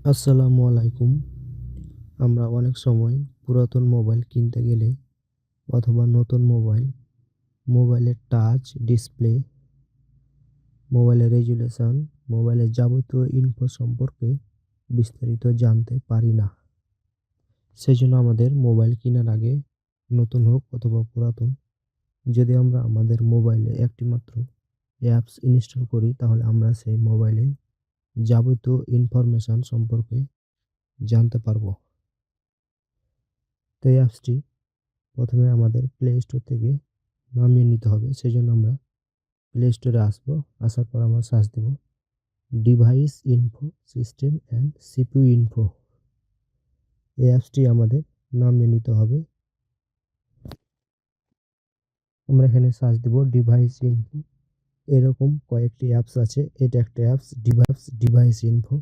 আসসালামু আলাইকুম। আমরা অনেক সময় পুরাতন মোবাইল কিনতে গেলে অথবা নতুন মোবাইলের টাচ, ডিসপ্লে, মোবাইলের রেজুলেশন, মোবাইলের যাবতীয় ইনফো সম্পর্কে বিস্তারিত জানতে পারি না। সেজন্য আমাদের মোবাইল কেনার আগে, নতুন হোক অথবা পুরাতন, যদি আমরা আমাদের মোবাইলে একটিমাত্র অ্যাপস ইনস্টল করি, তাহলে আমরা সেই মোবাইলের যাবতীয় ইনফরমেশন সম্পর্কে জানতে পারবো। তো এই অ্যাপসটি প্রথমে আমাদের প্লে স্টোর থেকে নামিয়ে নিতে হবে। সেজন্য আমরা প্লে স্টোরে আসবো। আসার পর আমরা সার্চ দেব device info system and CPU info. এই অ্যাপসটি আমাদের নামিয়ে নিতে হবে। আমরা এখানে সার্চ দেব ডিভাইস ইনফো। এরকম কয়েকটি অ্যাপস আছে। এটা একটা অ্যাপস ডিভাইস ইনফো।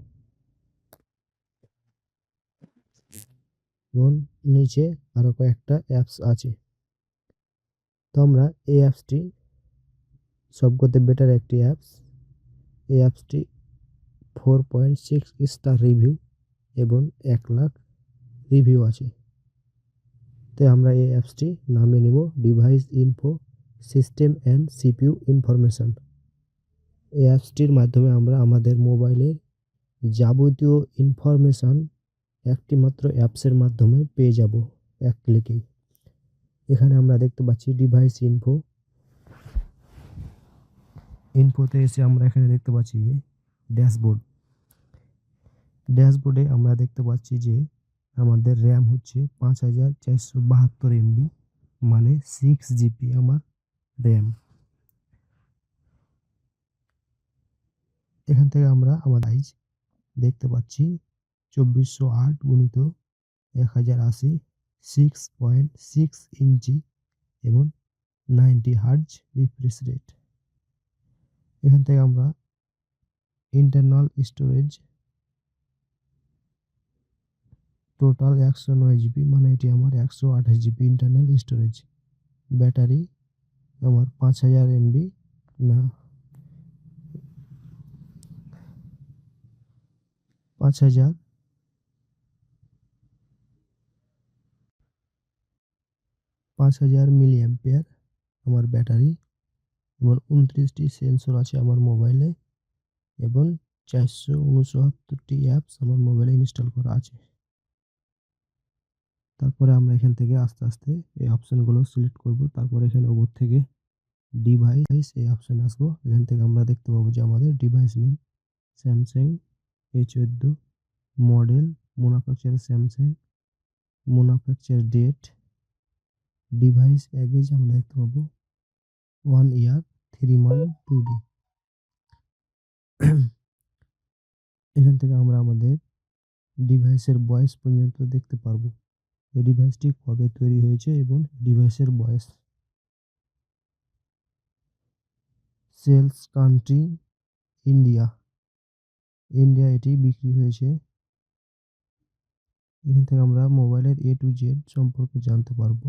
এবং নিচে আরো কয়েকটা অ্যাপস আছে। তো আমরা এই অ্যাপসটি সবকথে বেটার একটি অ্যাপস। এই অ্যাপসটি 4.6 স্টার রিভিউ এবং 1,00,000 রিভিউ আছে। তাই আমরা এই অ্যাপসটি নামিয়ে নিব device info system and CPU information. এই অ্যাপসটির মাধ্যমে আমরা আমাদের মোবাইলের যাবতীয় ইনফরমেশন একটি মাত্র অ্যাপসের মাধ্যমে পেয়ে যাব এক ক্লিকেই। এখানে আমরা দেখতে পাচ্ছি ডিভাইস ইনফোতে এসে আমরা এখানে দেখতে পাচ্ছি ড্যাশবোর্ডে আমরা দেখতে পাচ্ছি যে আমাদের র্যাম হচ্ছে 5,472 এমবি, মানে 6 জিবি আমার র্যাম। এখান থেকে আমরা আমাদের সাইজ দেখতে পাচ্ছি 2408 গুণিত 1080, 6.6 ইঞ্চি এবং 90 হার্জ রিফ্রেশ রেট। এখান থেকে আমরা ইন্টারনাল স্টোরেজ টোটাল 109 জিবি, মানে এটি আমার 128 জিবি ইন্টারনাল স্টোরেজ। ব্যাটারি আমার 5,000 এমবি, না 5,000 মিলি অ্যাম্পিয়ার আমার ব্যাটারি, এবং 29টি সেন্সর আছে আমার মোবাইলে, এবং 469টি অ্যাপস আমার মোবাইলে ইনস্টল করা আছে। তারপরে আমরা এখান থেকে আস্তে আস্তে এই অপশনগুলো সিলেক্ট করব। তারপরে এখানে ওপর থেকে ডিভাইস এই অপশনে আসবো। এখান থেকে আমরা দেখতে পাবো যে আমাদের device name Samsung A14, model manufacture Samsung, manufacture date, device age আমরা দেখতে পাবো 1 ইয়ার 3 মান্থ 2 ডে। এখান থেকে আমরা আমাদের ডিভাইসের বয়স পর্যন্ত দেখতে পারবো। এই ডিভাইসটি কবে তৈরি হয়েছে এবং ডিভাইসের বয়স। সেলস কান্ট্রি ইন্ডিয়া, এটি বিক্রি হয়েছে। এখান থেকে আমরা মোবাইলের A to Z সম্পর্কে জানতে পারবো।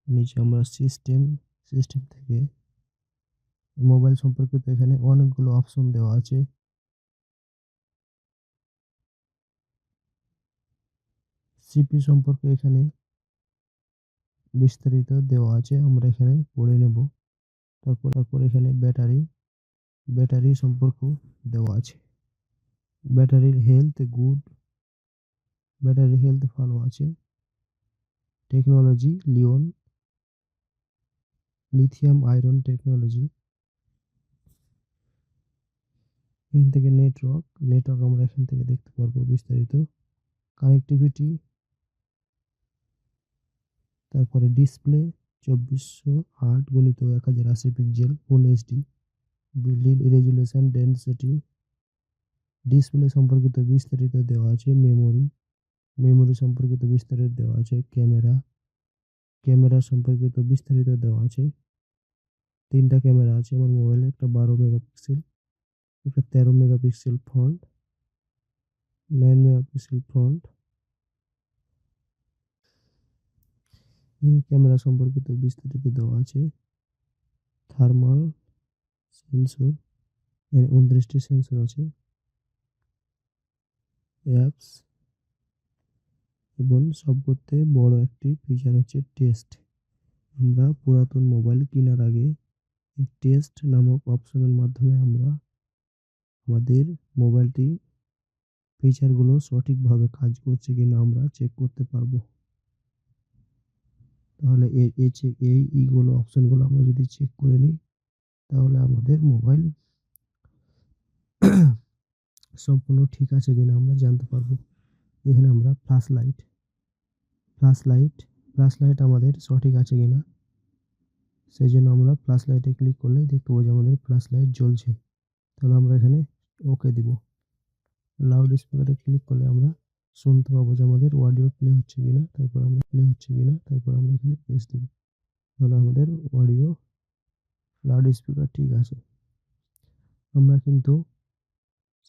নিচে আমরা সিস্টেম থেকে মোবাইল সম্পর্কিত এখানে অনেকগুলো অপশন দেওয়া আছে। সিপি সম্পর্কে এখানে বিস্তারিত দেওয়া আছে, আমরা এখানে পড়ে নেব। তারপর এখানে ব্যাটারি সম্পর্কেও দেওয়া আছে। ব্যাটারির হেলথ ভালো আছে। Technology lithium iron technology. এখান থেকে নেটওয়ার্ক আমরা এখান থেকে দেখতে পারবো বিস্তারিত। কানেক্টিভিটি, তারপরে ডিসপ্লে 2408 গুণিত 1080 pixel full HD, build resolution density. Display সম্পর্কিত বিস্তারিত দেওয়া আছে। মেমোরি সম্পর্কিত বিস্তারিত দেওয়া আছে। ক্যামেরা সম্পর্কিত বিস্তারিত দেওয়া আছে। 3টা ক্যামেরা আছে আমার মোবাইলে, একটা 12 মেগাপিক্সেল, একটা 13 megapixel front, 9 megapixel front. Camera সম্পর্কিত বিস্তারিত দেওয়া আছে। থার্মাল সেন্সর, 29টি সেন্সর আছে। অ্যাপস এবং সবথেকে বড় একটি ফিচার হচ্ছে টেস্ট। আমরা পুরাতন মোবাইল কেনার আগে এই টেস্ট নামক অপশনের মাধ্যমে আমরা আমাদের মোবাইলটি ফিচারগুলো সঠিকভাবে কাজ করছে কিনা আমরা চেক করতে পারবো। তাহলে এইগুলো অপশনগুলো আমরা যদি চেক করে নিই তাহলে আমাদের মোবাইল সম্পূর্ণ ঠিক আছে কিনা আমরা জানতে পারবো। এখানে আমরা ফ্ল্যাশ লাইট আমাদের সঠিক আছে কিনা, সেই জন্য আমরা ফ্ল্যাশ লাইটে ক্লিক করলেই দেখতে পাবো যে আমাদের ফ্ল্যাশ লাইট জ্বলছে। তাহলে আমরা এখানে ওকে দিব। লাউড স্পিকারে ক্লিক করলে আমরা শুনতে পাবো যে আমাদের অডিও প্লে হচ্ছে কিনা, তারপর আমরা এখানে এস দেবো। তাহলে আমাদের অডিও লাউড স্পিকার ঠিক আছে। আমরা কিন্তু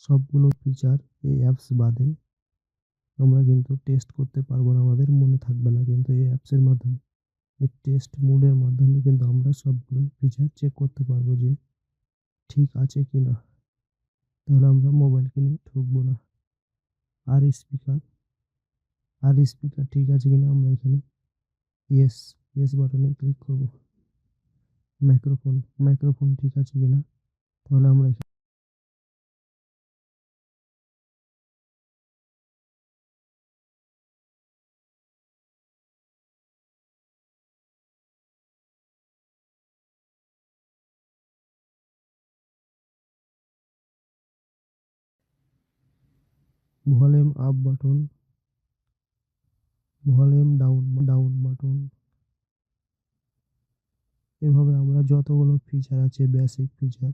সবগুলো ফিচার এই অ্যাপস বাদে আমরা কিন্তু টেস্ট করতে পারবো না, আমাদের মনে থাকবে না, কিন্তু এই অ্যাপসের মাধ্যমে এই টেস্ট মোডের মাধ্যমে কিন্তু আমরা সবগুলো ফিচার চেক করতে পারবো যে ঠিক আছে কিনা। তাহলে আমরা মোবাইল কিনে ঠকবো না। আর স্পিকার ঠিক আছে কিনা আমরা এখানে ইয়েস বাটনে ক্লিক করব। মাইক্রোফোন ঠিক আছে কিনা, তাহলে আমরা volume up button, volume down button, এভাবে আমরা যতগুলো ফিচার আছে বেসিক ফিচার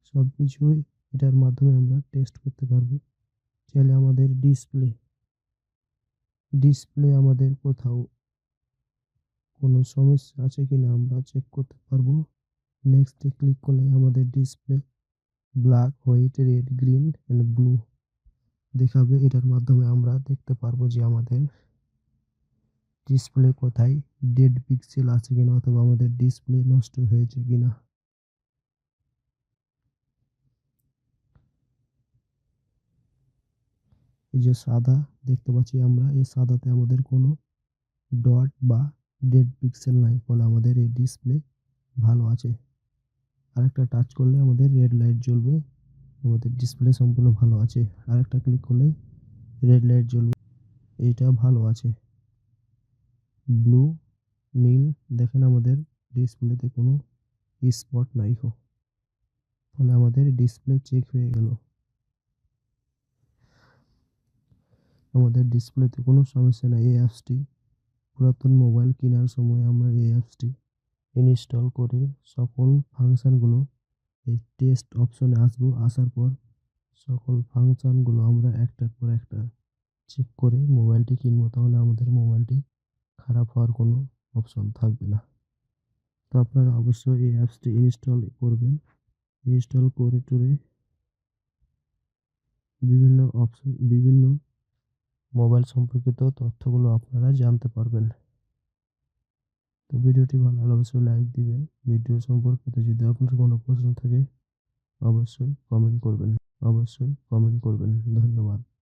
সবকিছুই এটার মাধ্যমে আমরা টেস্ট করতে পারবো। চাইলে আমাদের ডিসপ্লে আমাদের কোথাও কোনো সমস্যা আছে কিনা আমরা চেক করতে পারবো। নেক্সটে ক্লিক করলে আমাদের display black, white, red, green and blue দেখাবে। এটার মাধ্যমে আমরা দেখতে পারবো যে আমাদের ডিসপ্লে কোথায় ডেড পিক্সেল আছে কিনা, অথবা আমাদের ডিসপ্লে নষ্ট হয়েছে কিনা। এই যে সাদা দেখতে পাচ্ছি আমরা, এই সাদাতে আমাদের কোনো ডট বা ডেড পিক্সেল নাই, ফলে আমাদের এই ডিসপ্লে ভালো আছে। আরেকটা টাচ করলে আমাদের রেড লাইট জ্বলবে, আমাদের ডিসপ্লে সম্পূর্ণ ভালো আছে। আরেকটা ক্লিক করলে রেড লাইট জ্বলবে, এইটা ভালো আছে। ব্লু, নীল দেখেন আমাদের ডিসপ্লেতে কোনো স্পট নাই, ফলে আমাদের ডিসপ্লে চেক হয়ে গেল। আমাদের ডিসপ্লেতে কোনো সমস্যা নাই। এই অ্যাপসটি পুরাতন মোবাইল কেনার সময় আমরা এই অ্যাপসটি ইনস্টল করে সকল ফাংশনগুলো এই টেস্ট অপশনে আসার পর সকল ফাংশনগুলো আমরা একটার পর একটা চেক করে মোবাইলটি কিনবো। তাহলে আমাদের মোবাইলটি খারাপ হওয়ার কোনো অপশন থাকবে না। তো আপনারা অবশ্যই এই অ্যাপসটি ইনস্টল করবেন। ইনস্টল করে টরে বিভিন্ন মোবাইল সম্পর্কিত তথ্যগুলো আপনারা জানতে পারবেন। তো ভিডিওটি ভালো লাগলে অবশ্যই লাইক দিবেন। ভিডিও সম্পর্কিত যদি আপনার কোনো প্রশ্ন থাকে অবশ্যই কমেন্ট করবেন। ধন্যবাদ।